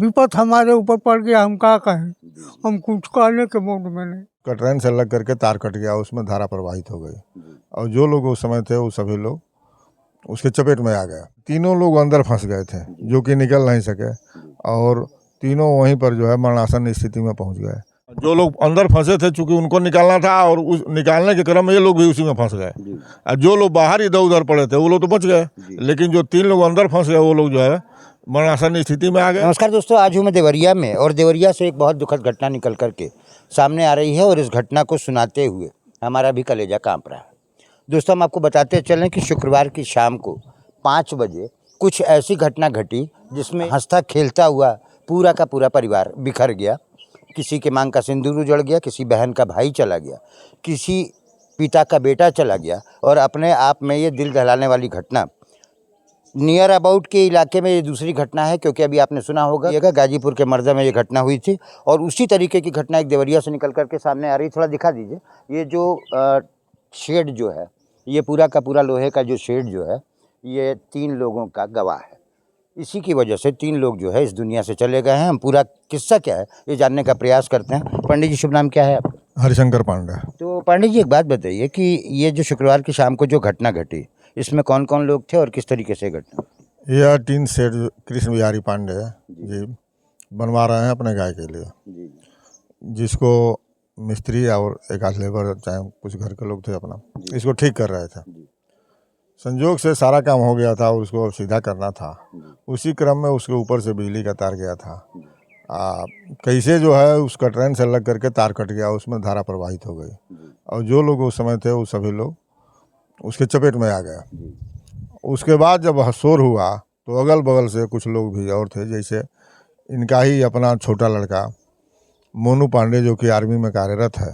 विपत हमारे ऊपर पड़ गया, हम क्या कहें, हम कुछ कहने के मूड में नहीं। ट्रेन से लग करके तार कट गया, उसमें धारा प्रवाहित हो गई और जो लोग उस समय थे वो सभी लोग उसके चपेट में आ गए। तीनों लोग अंदर फंस गए थे जो कि निकल नहीं सके और तीनों वहीं पर जो है मरणासन स्थिति में पहुंच गए। जो लोग अंदर फंसे थे चूंकि उनको निकालना था और उस निकालने के क्रम में ये लोग भी उसी में फंस गए और जो लोग बाहर इधर उधर पड़े थे वो लोग तो बच गए, लेकिन जो 3 लोग अंदर फंस गए वो लोग जो है मरणासन स्थिति में आ गए। नमस्कार दोस्तों, आज हूँ मैं देवरिया में और देवरिया से एक बहुत दुखद घटना निकल करके सामने आ रही है और इस घटना को सुनाते हुए हमारा भी कलेजा कांप रहा है। दोस्तों, हम आपको बताते चलें कि शुक्रवार की शाम को 5 बजे कुछ ऐसी घटना घटी जिसमें हंसता खेलता हुआ पूरा का पूरा परिवार बिखर गया। किसी के मांग का सिंदूर उजड़ गया, किसी बहन का भाई चला गया, किसी पिता का बेटा चला गया और अपने आप में ये दिल दहलाने वाली घटना नियर अबाउट के इलाके में ये दूसरी घटना है, क्योंकि अभी आपने सुना होगा गाजीपुर के मर्दा में ये घटना हुई थी और उसी तरीके की घटना एक देवरिया से निकल करके सामने आ रही। थोड़ा दिखा दीजिए। ये जो शेड जो है, ये पूरा का पूरा लोहे का जो शेड जो है, ये 3 लोगों का गवाह है। इसी की वजह से 3 लोग जो है इस दुनिया से चले गए हैं। हम पूरा किस्सा क्या है ये जानने का प्रयास करते हैं। पंडित जी, शुभ नाम क्या है आपका? हरिशंकर पांडे। तो पंडित जी, एक बात बताइए कि ये जो शुक्रवार की शाम को जो घटना घटी, इसमें कौन कौन लोग थे और किस तरीके से घटना? यह टीन सेठ कृष्ण बिहारी पांडे जी बनवा रहे हैं अपने गाय के लिए, जिसको मिस्त्री और एक आध लेबर चाहे कुछ घर के लोग थे अपना इसको ठीक कर रहे थे। संजोग से सारा काम हो गया था और उसको सीधा करना था। उसी क्रम में उसके ऊपर से बिजली का तार गया था। कैसे जो है उसका ट्रेन से लग करके तार कट गया, उसमें धारा प्रवाहित हो गई और जो लोग उस समय थे वो सभी लोग उसके चपेट में आ गए। उसके बाद जब शोर हुआ तो अगल बगल से कुछ लोग भी और थे, जैसे इनका ही अपना छोटा लड़का मोनू पांडे जो कि आर्मी में कार्यरत है,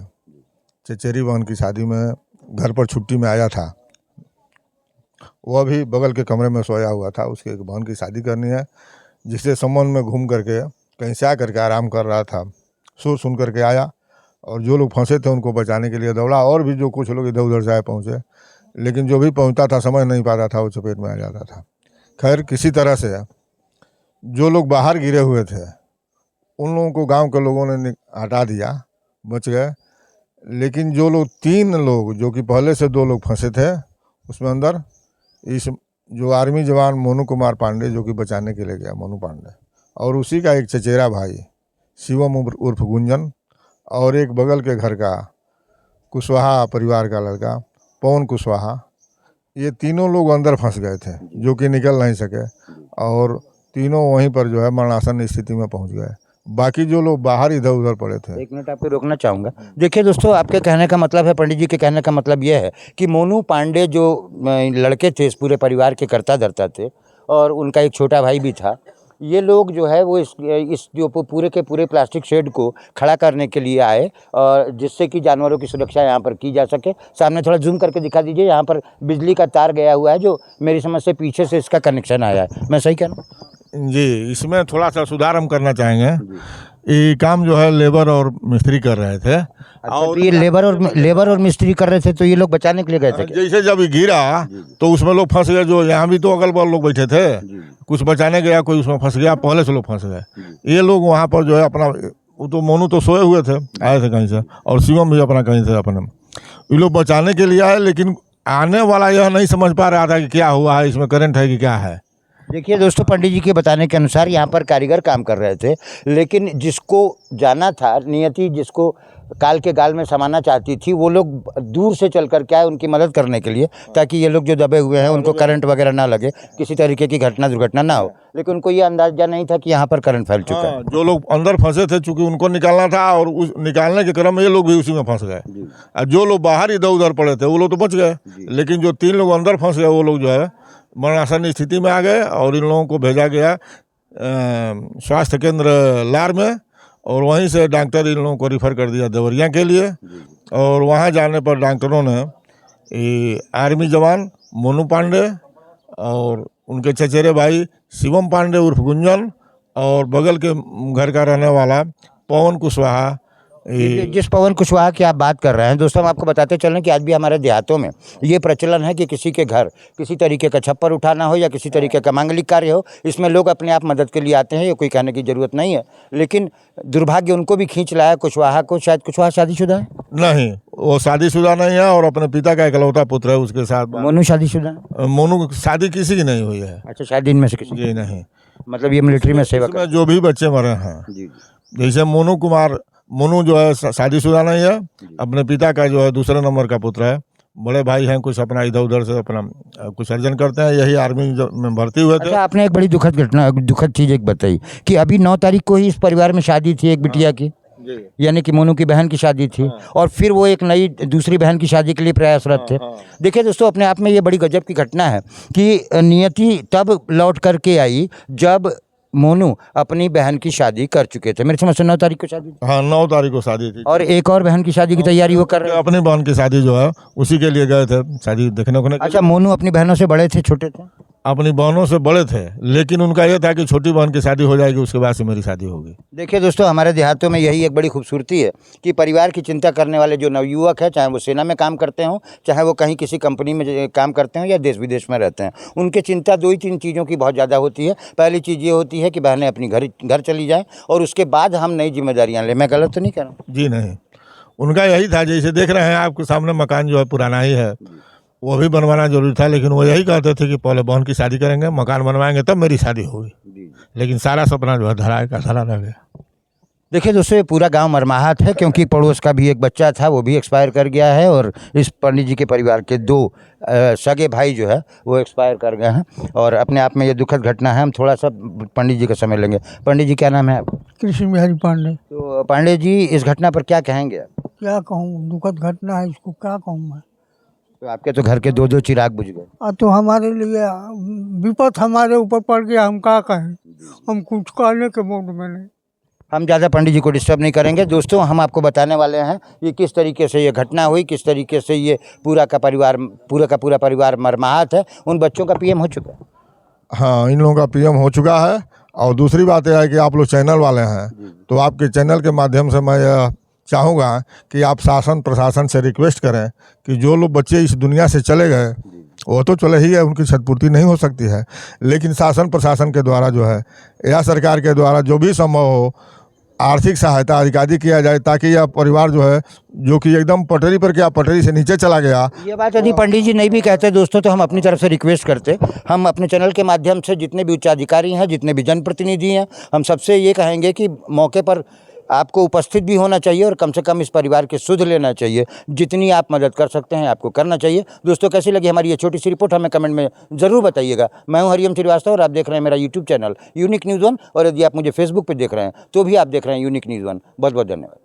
चचेरी बहन की शादी में घर पर छुट्टी में आया था। वह भी बगल के कमरे में सोया हुआ था। उसके एक बहन की शादी करनी है, जिससे संबंध में घूम करके कहीं से आ करके आराम कर रहा था। शोर सुन करके आया और जो लोग फंसे थे उनको बचाने के लिए दौड़ा और भी जो कुछ लोग इधर उधर से आए पहुँचे, लेकिन जो भी पहुंचता था समझ नहीं पाता था, वो चपेट में आ जाता था। खैर किसी तरह से जो लोग बाहर गिरे हुए थे उन लोगों को गांव के लोगों ने हटा दिया, बच गए। लेकिन जो लोग 3 लोग जो कि पहले से 2 लोग फंसे थे उसमें अंदर इस जो आर्मी जवान मोनू कुमार पांडे जो कि बचाने के लिए गया, मोनू पांडे, और उसी का एक चचेरा भाई शिवम उर्फ गुंजन और एक बगल के घर का कुशवाहा परिवार का लड़का पवन कुशवाहा, ये तीनों लोग अंदर फंस गए थे जो कि निकल नहीं सके और तीनों वहीं पर जो है मरणासन स्थिति में पहुंच गए। बाकी जो लोग बाहर इधर उधर पड़े थे। 1 मिनट आपको रोकना चाहूँगा। देखिए दोस्तों, आपके कहने का मतलब है, पंडित जी के कहने का मतलब यह है कि मोनू पांडे जो लड़के थे इस पूरे परिवार के कर्ता धर्ता थे और उनका एक छोटा भाई भी था। ये लोग जो है वो इस जो पूरे के पूरे प्लास्टिक शेड को खड़ा करने के लिए आए और जिससे कि जानवरों की सुरक्षा यहाँ पर की जा सके। सामने थोड़ा जूम करके दिखा दीजिए। यहाँ पर बिजली का तार गया हुआ है जो मेरी समझ से पीछे से इसका कनेक्शन आया है। मैं सही कह रहा हूँ? जी, इसमें थोड़ा सा सुधार हम करना चाहेंगे। ये काम जो है लेबर और मिस्त्री कर रहे थे। और तो ये लेबर और मिस्त्री कर रहे थे, तो ये लोग बचाने के लिए गए थे क्या? जैसे जब ये गिरा तो उसमें लोग फंस गए। जो यहाँ भी तो अगल बगल लोग बैठे थे, कुछ बचाने गया, कोई उसमें फंस गया, पहले से लोग फंस गए। ये लोग वहाँ पर जो है अपना, वो तो मोनू तो सोए हुए थे, आए थे कहीं से, और शिवम भी अपना कहीं से अपने, ये लोग बचाने के लिए आए। लेकिन आने वाला यह नहीं समझ पा रहा था कि क्या हुआ है, इसमें करंट है कि क्या है। देखिए दोस्तों, पंडित जी के बताने के अनुसार यहाँ पर कारीगर काम कर रहे थे, लेकिन जिसको जाना था, नियति जिसको काल के गाल में समाना चाहती थी, वो लोग दूर से चल कर क्या है उनकी मदद करने के लिए, ताकि ये लोग जो दबे हुए हैं उनको करंट वगैरह ना लगे, किसी तरीके की घटना दुर्घटना ना हो। लेकिन उनको ये अंदाजा नहीं था कि यहाँ पर करंट फैल चुका है। जो लोग अंदर फंसे थे चूंकि उनको निकालना था और उस निकालने के क्रम में ये लोग भी उसी में फंस गए और जो लोग बाहर इधर उधर पड़े थे वो लोग तो बच गए। लेकिन जो 3 लोग अंदर फंस गए वो लोग जो है मरणासन स्थिति में आ गए और इन लोगों को भेजा गया स्वास्थ्य केंद्र लार में और वहीं से डॉक्टर इन लोगों को रिफ़र कर दिया देवरिया के लिए। और वहाँ जाने पर डॉक्टरों ने आर्मी जवान मोनू पांडे और उनके चचेरे भाई शिवम पांडे उर्फ गुंजन और बगल के घर का रहने वाला पवन कुशवाहा, जिस पवन कुशवाहा की आप बात कर रहे हैं दोस्तों, हम आपको बताते चलें कि आज भी हमारे देहातों में ये प्रचलन है कि किसी के घर किसी तरीके का छप्पर उठाना हो या किसी तरीके का मांगलिक कार्य हो, इसमें लोग अपने आप मदद के लिए आते हैं, ये कोई कहने की ज़रूरत नहीं है। लेकिन दुर्भाग्य उनको भी खींच लाया कुशवाहा को। शायद कुशवाहा शादीशुदा है? नहीं, वो शादीशुदा नहीं है और अपने पिता का इकलौता पुत्र है। उसके साथ मोनू शादीशुदा है? मोनू की शादी किसी की नहीं हुई है। अच्छा, शायद इनमें से किसी? जी नहीं। मतलब ये मिलिट्री में सेवा इसमें जो भी बच्चे मरे हैं, जी जैसे मोनू जो है शादीशुदा नहीं है, अपने पिता का जो है दूसरे नंबर का पुत्र है। बड़े भाई हैं, कुछ अपना इधर उधर से अपना कुछ अर्जन करते हैं, यही आर्मी में भर्ती हुए थे। अच्छा, आपने एक बड़ी दुखद चीज़ एक बताई कि अभी 9 तारीख को ही इस परिवार में शादी थी एक बिटिया की, यानी कि मोनू की बहन की शादी थी, और फिर वो एक नई दूसरी बहन की शादी के लिए प्रयासरत थे। देखिए दोस्तों, अपने आप में ये बड़ी गजब की घटना है कि नियति तब लौट करके आई जब मोनू अपनी बहन की शादी कर चुके थे। मेरे समझ से 9 तारीख को शादी थी। हाँ, 9 तारीख को शादी थी और एक और बहन की शादी की तैयारी वो कर रहे थे। अपनी बहन की शादी जो है उसी के लिए गए थे शादी देखने को। अच्छा, मोनू अपनी बहनों से बड़े थे छोटे थे? अपनी बहनों से बड़े थे, लेकिन उनका ये था कि छोटी बहन की शादी हो जाएगी, उसके बाद से मेरी शादी होगी। देखिए दोस्तों, हमारे देहातों में यही एक बड़ी खूबसूरती है कि परिवार की चिंता करने वाले जो नवयुवक हैं, चाहे वो सेना में काम करते हों, चाहे वो कहीं किसी कंपनी में काम करते हों या देश विदेश में रहते हैं, उनकी चिंता 2 ही 3 चीज़ों की बहुत ज़्यादा होती है। पहली चीज़ ये होती है कि बहनें अपनी घर चली जाएँ और उसके बाद हम नई जिम्मेदारियाँ लें। मैं गलत तो नहीं कह रहा हूँ? जी नहीं, उनका यही था। जैसे देख रहे हैं आपके सामने मकान जो है पुराना ही है, वो भी बनवाना जरूरी था, लेकिन वो यही कहते थे कि पहले बहन की शादी करेंगे, मकान बनवाएंगे, तब मेरी शादी होगी। लेकिन सारा सपना जो है धरा का धरा रह गया। देखिए दोस्तों, ये पूरा गांव मरमाहत है क्योंकि पड़ोस का भी एक बच्चा था, वो भी एक्सपायर कर गया है, और इस पंडित जी के परिवार के 2 सगे भाई जो है वो एक्सपायर कर गए हैं, और अपने आप में ये दुखद घटना है। हम थोड़ा सा पंडित जी का समय लेंगे। पंडित जी, क्या नाम है आपका? कृष्ण बिहारी पांडे। तो पांडे जी, इस घटना पर क्या कहेंगे आप? क्या कहूँ, दुखद घटना है, इसको क्या कहूँ मैं। तो आपके तो घर के 2-2 चिराग बुझ गए। तो हमारे लिए विपत हमारे ऊपर पड़ गया, हम क्या कहें, हम कुछ कहने के मूड में नहीं। हम ज़्यादा पंडित जी को डिस्टर्ब नहीं करेंगे। दोस्तों, हम आपको बताने वाले हैं ये किस तरीके से ये घटना हुई, किस तरीके से ये पूरा का पूरा परिवार मरमाहत है। उन बच्चों का पीएम हो चुका है? हाँ, इन लोगों का पीएम हो चुका है। और दूसरी बात यह है कि आप लोग चैनल वाले हैं, तो आपके चैनल के माध्यम से मैं यह चाहूँगा कि आप शासन प्रशासन से रिक्वेस्ट करें कि जो लोग बच्चे इस दुनिया से चले गए, वो तो चले ही गए, उनकी क्षतिपूर्ति नहीं हो सकती है, लेकिन शासन प्रशासन के द्वारा जो है या सरकार के द्वारा जो भी संभव हो आर्थिक सहायता अधिकारी किया जाए, ताकि यह परिवार जो है, जो कि एकदम पटरी पर क्या पटरी से नीचे चला गया। ये बात यदि पंडित जी नहीं भी कहते दोस्तों, तो हम अपनी तरफ से रिक्वेस्ट करते। हम अपने चैनल के माध्यम से जितने भी उच्चाधिकारी हैं, जितने भी जनप्रतिनिधि हैं, हम सबसे ये कहेंगे कि मौके पर आपको उपस्थित भी होना चाहिए और कम से कम इस परिवार की सुध लेना चाहिए। जितनी आप मदद कर सकते हैं आपको करना चाहिए। दोस्तों, कैसी लगी हमारी ये छोटी सी रिपोर्ट, हमें कमेंट में ज़रूर बताइएगा। मैं हूं हरिओम श्रीवास्तव और आप देख रहे हैं मेरा यूट्यूब चैनल यूनिक न्यूज़ 1, और यदि आप मुझे फेसबुक पर देख रहे हैं तो भी आप देख रहे हैं यूनिक न्यूज़ 1। बहुत बहुत धन्यवाद।